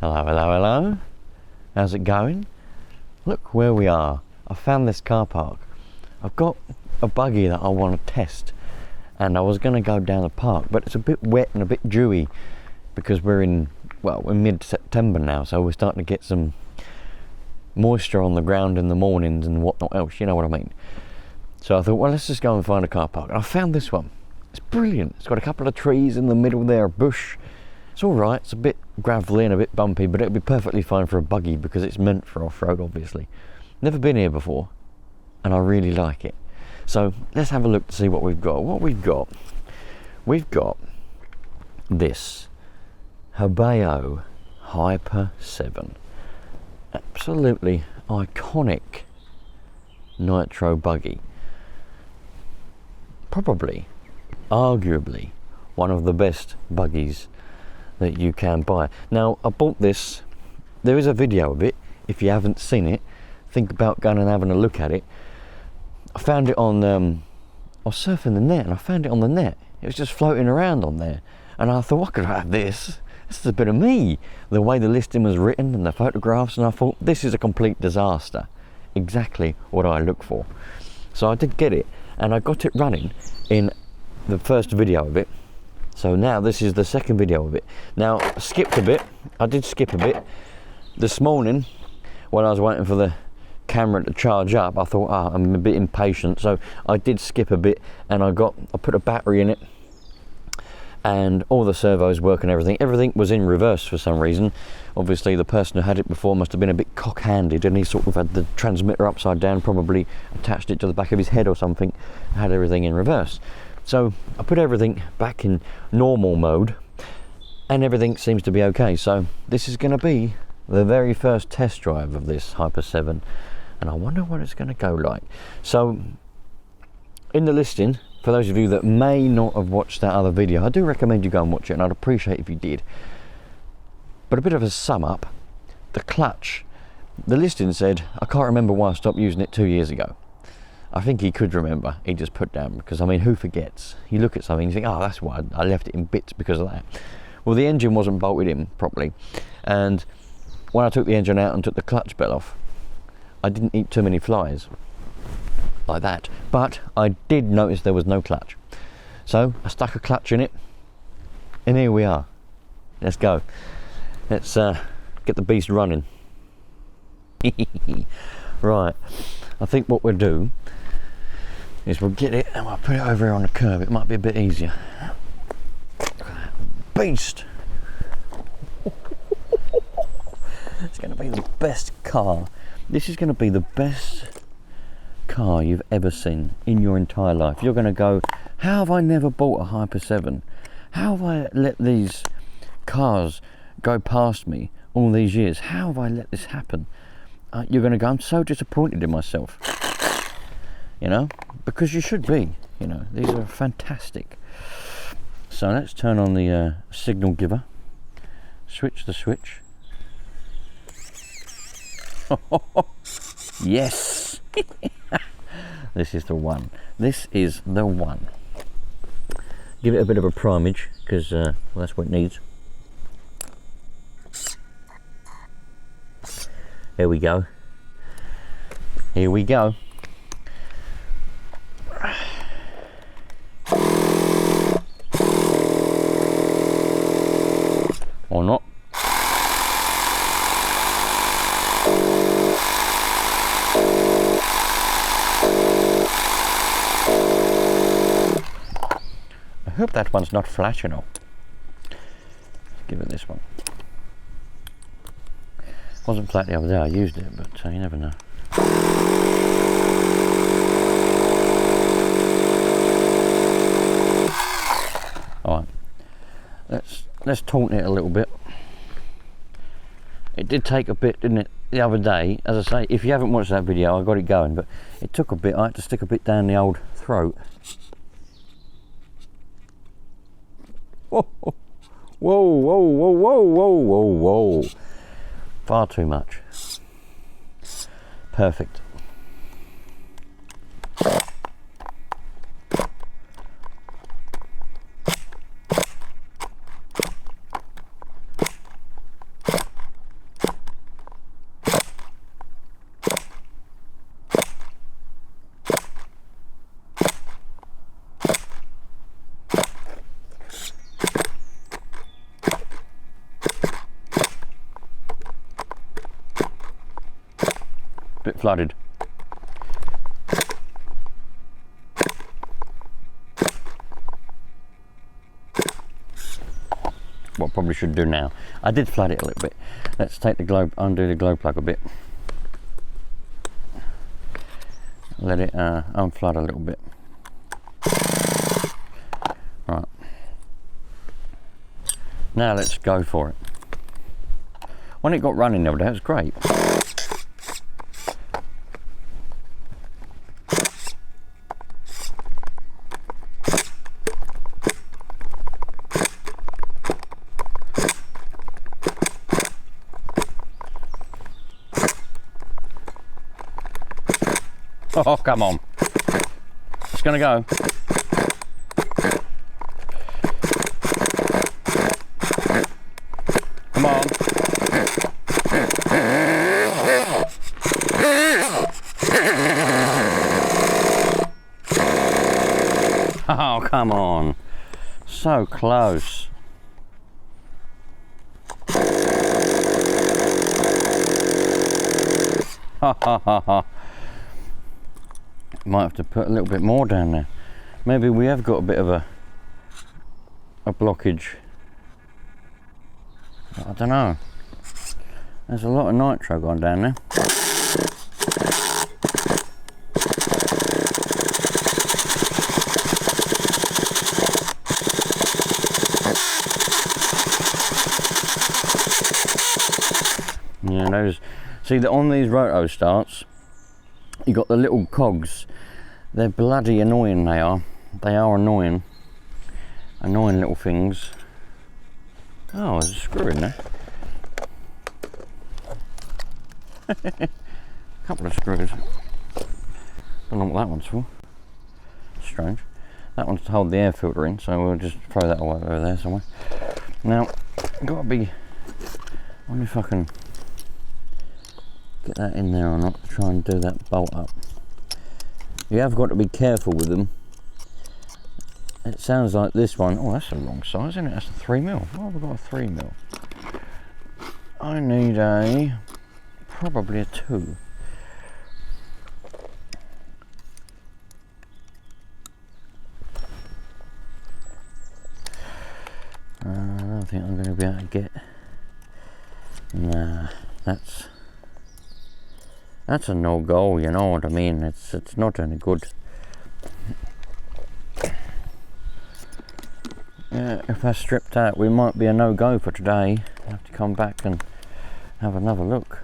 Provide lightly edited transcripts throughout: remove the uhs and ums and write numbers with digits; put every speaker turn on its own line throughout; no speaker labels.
Hello, hello, hello. How's it going? Look where we are. I found this car park. I've got a buggy that I want to test, and I was going to go down the park, but it's a bit wet and a bit dewy because we're mid-September now, so we're starting to get some moisture on the ground in the mornings and whatnot else, you know what I mean. So I thought, well, let's just go and find a car park. And I found this one. It's brilliant. It's got a couple of trees in the middle there, a bush. It's all right. It's a bit gravelly and a bit bumpy, but it'll be perfectly fine for a buggy because it's meant for off-road, obviously. Never been here before, and I really like it. So let's have a look to see what we've got. We've got this Hobao Hyper 7. Absolutely iconic Nitro buggy. Probably, arguably, one of the best buggies that you can buy. Now, I bought this. There is a video of it. If you haven't seen it, think about going and having a look at it. I found it on, I was surfing the net and I found it on the net. It was just floating around on there. And I thought, I could have this. This is a bit of me. The way the listing was written and the photographs, and I thought, this is a complete disaster. Exactly what I look for. So I did get it, and I got it running in the first video of it. So now this is the second video of it. Now, I skipped a bit. I did skip a bit. This morning, when I was waiting for the camera to charge up, I thought, I'm a bit impatient, so I did skip a bit, and I put a battery in it, and all the servos work and everything was in reverse for some reason. Obviously the person who had it before must have been a bit cock-handed, and he sort of had the transmitter upside down, probably attached it to the back of his head or something, had everything in reverse. So I put everything back in normal mode, and everything seems to be okay. So this is going to be the very first test drive of this Hyper 7, and I wonder what it's going to go like. So in the listing, for those of you that may not have watched that other video, I do recommend you go and watch it, and I'd appreciate if you did. But a bit of a sum up, the clutch, the listing said, I can't remember why I stopped using it 2 years ago. I think he could remember, he just put down, because I mean, who forgets? You look at something and you think, that's why I left it in bits because of that. Well, the engine wasn't bolted in properly, and when I took the engine out and took the clutch bell off, I didn't eat too many flies like that, but I did notice there was no clutch. So I stuck a clutch in it, and here we are. Let's go. Let's get the beast running. Right, I think what we'll do is we'll get it and we'll put it over here on the curb. It might be a bit easier. Beast! It's going to be the best car. This is going to be the best car you've ever seen in your entire life. You're going to go, how have I never bought a Hyper 7? How have I let these cars go past me all these years? How have I let this happen? You're going to go, I'm so disappointed in myself. You know, because you should be. You know, these are fantastic. So let's turn on the signal giver. Switch the switch. Yes. This is the one. This is the one. Give it a bit of a primage, because well, that's what it needs. There we go. Here we go. Or not. I hope that one's not flat, you know. Let's give it this one. Wasn't flat the other day, I used it, but you never know. Alright, let's taunt it a little bit. It did take a bit, didn't it, the other day? As I say, if you haven't watched that video, I got it going, but it took a bit. I had to stick a bit down the old throat. Whoa, whoa, whoa, whoa, whoa, whoa, whoa, whoa. Far too much. Perfect. bit flooded. What I probably should do now, I did flood it a little bit. Let's take the glow, undo the glow plug a bit. Let it unflood a little bit. Right. Now let's go for it. When it got running the other day, it was great. Oh, come on. It's gonna go. Come on. Oh, come on. So close. Ha ha ha ha. Might have to put a little bit more down there. Maybe we have got a bit of a blockage. I don't know. There's a lot of nitro gone down there. Yeah, those. See that on these roto starts, you got the little cogs. They're bloody annoying, they are. They are annoying. Annoying little things. Oh, there's a screw in there. Couple of screws. Don't know what that one's for. Strange. That one's to hold the air filter in, so we'll just throw that away over there somewhere. Now, gotta be. I wonder if I can get that in there or not to try and do that bolt up. You have got to be careful with them. It sounds like this one. Oh, that's a long size, isn't it? That's a 3mm. Oh, we've got a 3mm. I need a probably a 2. I don't think I'm going to be able to get. Nah, that's a no go. You know what I mean? It's not any good. Yeah, if I stripped out, we might be a no go for today. I have to come back and have another look.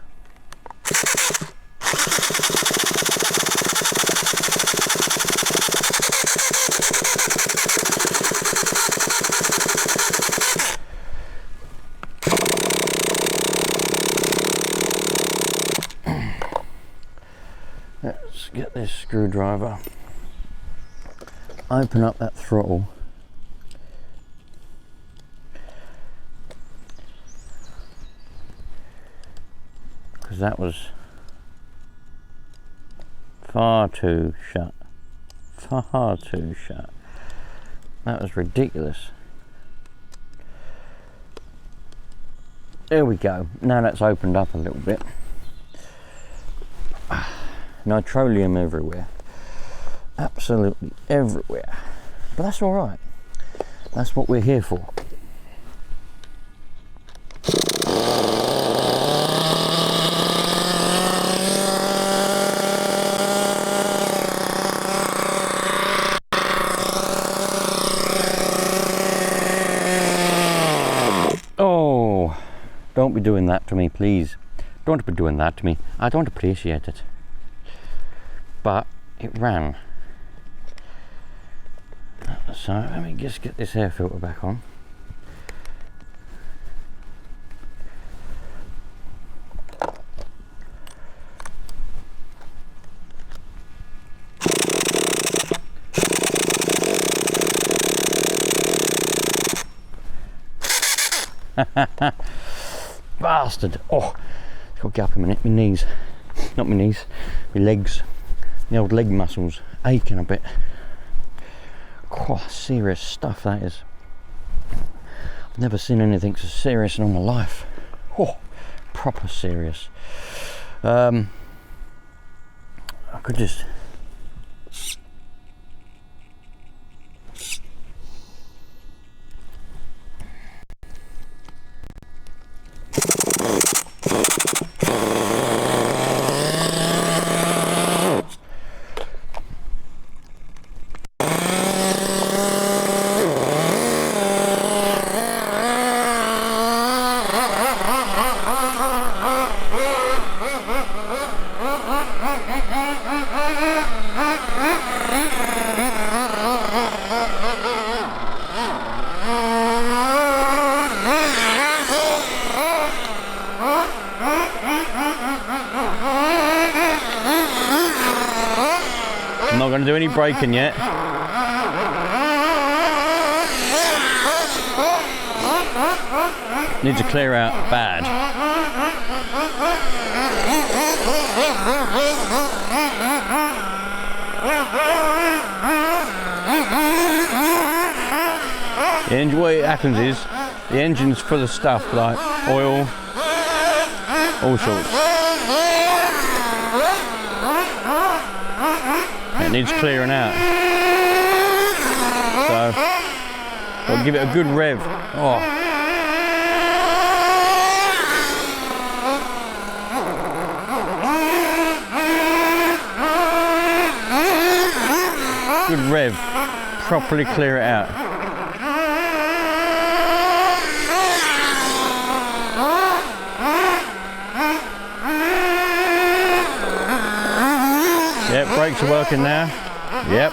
Let's get this screwdriver, open up that throttle, because that was far too shut, far too shut. That was ridiculous. There we go. Now that's opened up a little bit. Nitroleum everywhere, absolutely everywhere, but that's all right. That's what we're here for. Oh, don't be doing that to me, please. Don't be doing that to me. I don't appreciate it. But it ran. So let me just get this air filter back on. Bastard. Oh, it's got to get up a minute. My knees. Not my knees. My legs. The old leg muscles aching a bit. Oh, serious stuff that is. I've never seen anything so serious in all my life. Oh, proper serious. I could just... I'm not going to do any braking yet. Need to clear out bad. What happens is the engine's full of stuff like oil, all sorts. It needs clearing out. So I'll give it a good rev. Oh. Good rev. Properly clear it out. Yep, brakes are working now. Yep.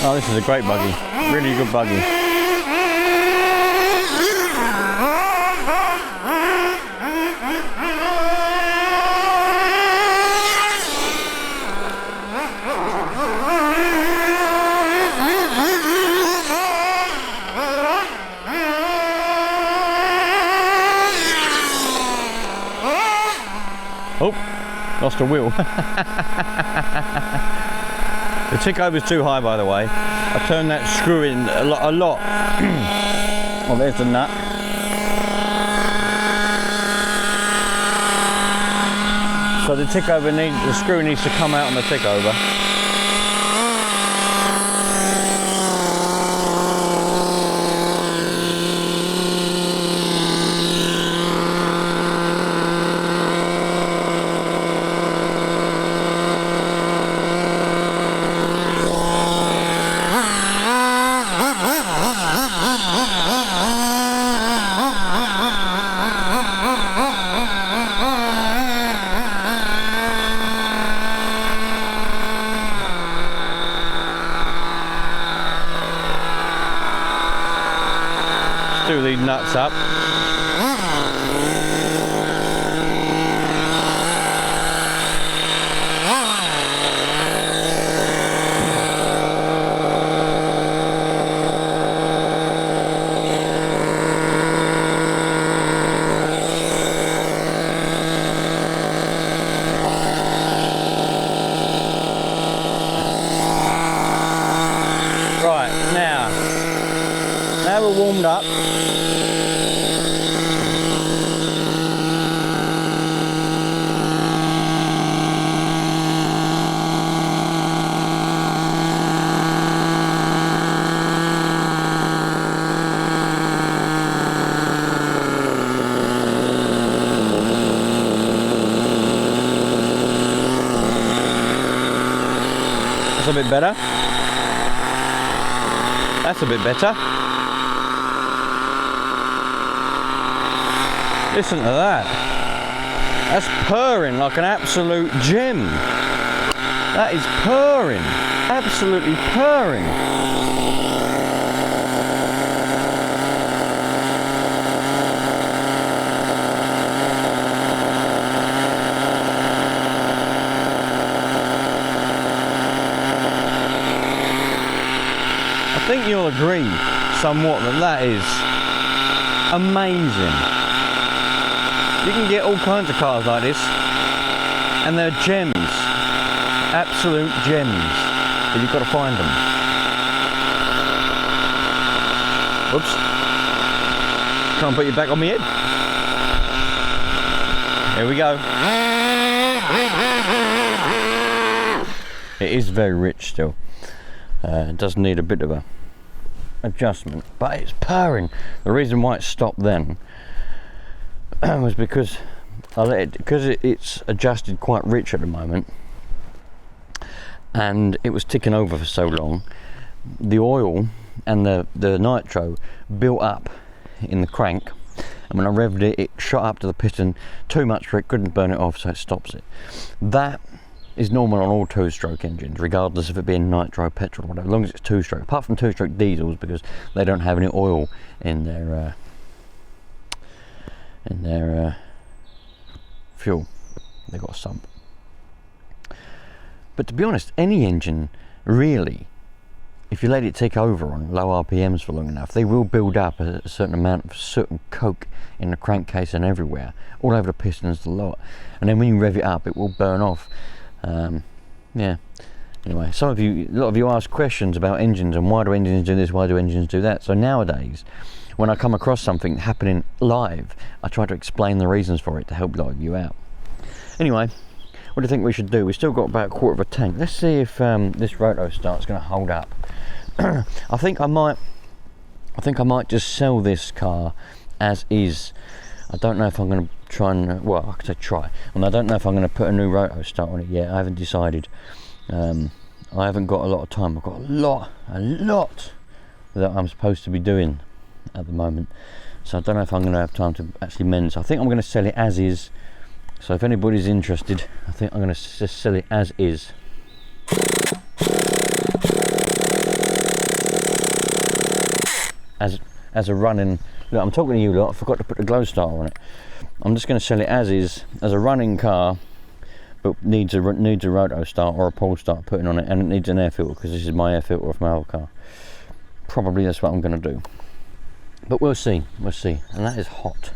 Oh, this is a great buggy. Really good buggy. Oh, lost a wheel. The tick over's too high, by the way. I turned that screw in a lot. Oh, there's the nut. So the tick over the screw needs to come out on the tick over. Do these nuts up. Right, now we're warmed up. That's a bit better. That's a bit better. Listen to that. That's purring like an absolute gem. That is purring. Absolutely purring. think you'll agree somewhat that that is amazing. You can get all kinds of cars like this, and they're gems, absolute gems, but you've got to find them. Whoops. Try and put you back on my head. Here we go. It is very rich still. It does need a bit of a adjustment, but it's purring. The reason why it stopped then was because I let it, because it's adjusted quite rich at the moment, and it was ticking over for so long. The oil and the nitro built up in the crank, and when I revved it, it shot up to the piston too much for it, couldn't burn it off, so it stops it. That is normal on all two-stroke engines, regardless of it being nitro, petrol, whatever, as long as it's two-stroke. Apart from two-stroke diesels, because they don't have any oil in their fuel. They've got a sump. But to be honest, any engine really, if you let it take over on low RPMs for long enough, they will build up a certain amount of soot and coke in the crankcase and everywhere, all over the pistons, the lot. And then when you rev it up, it will burn off. Yeah. Anyway, a lot of you ask questions about engines and why do engines do this, why do engines do that. So nowadays, when I come across something happening live, I try to explain the reasons for it to help live you out. Anyway, what do you think we should do? We've still got about a quarter of a tank. Let's see if this roto start's going to hold up. I think I might just sell this car as is. I don't know if I'm going to try and, well, I could say try, and I don't know if I'm going to put a new roto start on it yet. I haven't decided. I haven't got a lot of time. I've got a lot that I'm supposed to be doing at the moment, so I don't know if I'm going to have time to actually mend. So I think I'm going to sell it as is. So if anybody's interested, I think I'm going to just sell it as is. As a running, look, I'm talking to you lot, I forgot to put the glow starter on it. I'm just going to sell it as is, as a running car, but needs a roto start or a pole start putting on it, and it needs an air filter, because this is my air filter of my old car. Probably that's what I'm going to do. But we'll see, and that is hot.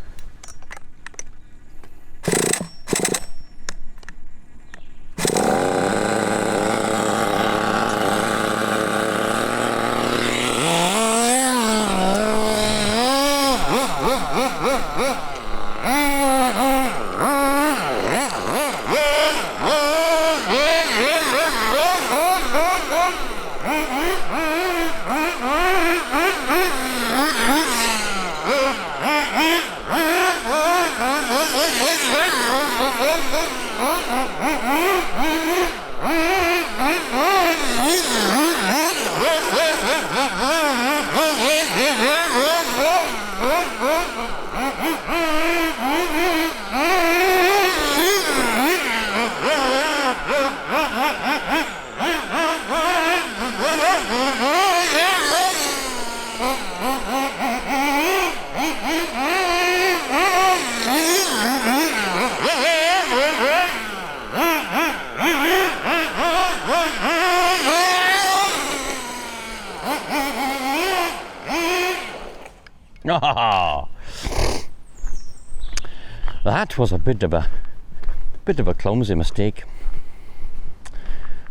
That was a bit of a clumsy mistake.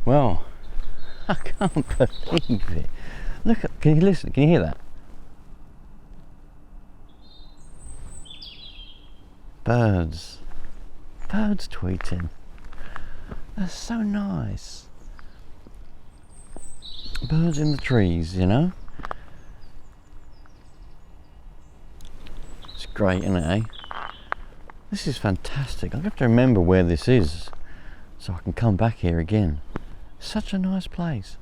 Well, I can't believe it. Look, can you listen? Can you hear that? Birds tweeting. That's so nice. Birds in the trees, you know. It's great, isn't it, eh? This is fantastic. I have to remember where this is so I can come back here again. Such a nice place.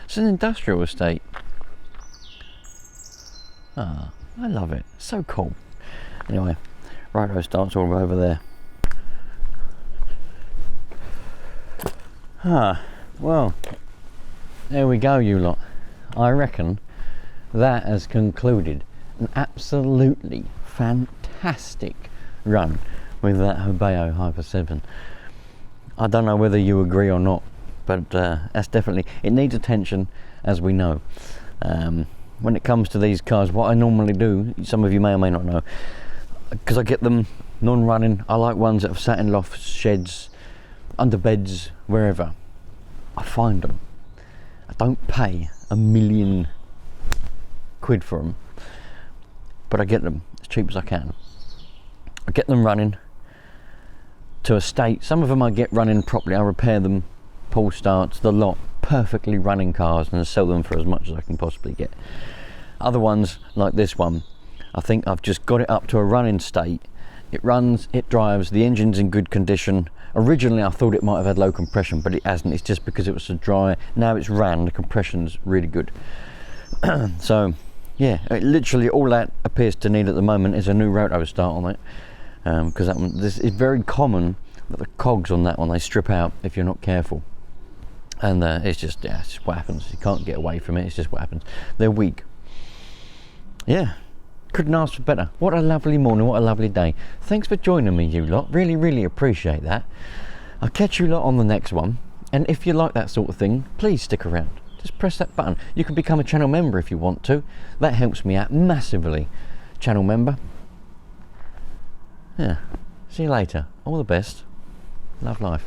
It's an industrial estate. Ah, I love it. So cool. Anyway, roto starts all over there. Ah, well, there we go, you lot. I reckon that has concluded an absolutely fantastic run with that Hobao Hyper 7. I don't know whether you agree or not, but that's definitely, it needs attention, as we know. When it comes to these cars, what I normally do, some of you may or may not know, because I get them non-running, I like ones that have sat in lofts, sheds, under beds, wherever. I find them. I don't pay £1,000,000 for them, but I get them as cheap as I can. I get them running to a state. Some of them I get running properly. I repair them, pull starts, the lot, perfectly running cars, and sell them for as much as I can possibly get. Other ones, like this one, I think I've just got it up to a running state. It runs, it drives, the engine's in good condition. Originally I thought it might have had low compression, but it hasn't. It's just because it was so dry. Now it's ran, the compression's really good. So yeah, literally all that appears to need at the moment is a new roto start on it, because that one, this is very common that the cogs on that one, they strip out if you're not careful, and it's just what happens. You can't get away from it. It's just what happens. They're weak. Yeah, couldn't ask for better. What a lovely morning, what a lovely day. Thanks for joining me, you lot. Really, really appreciate that. I'll catch you lot on the next one. And if you like that sort of thing, please stick around. Just press that button. You can become a channel member if you want to. That helps me out massively. Channel member. Yeah. See you later. All the best. Love life.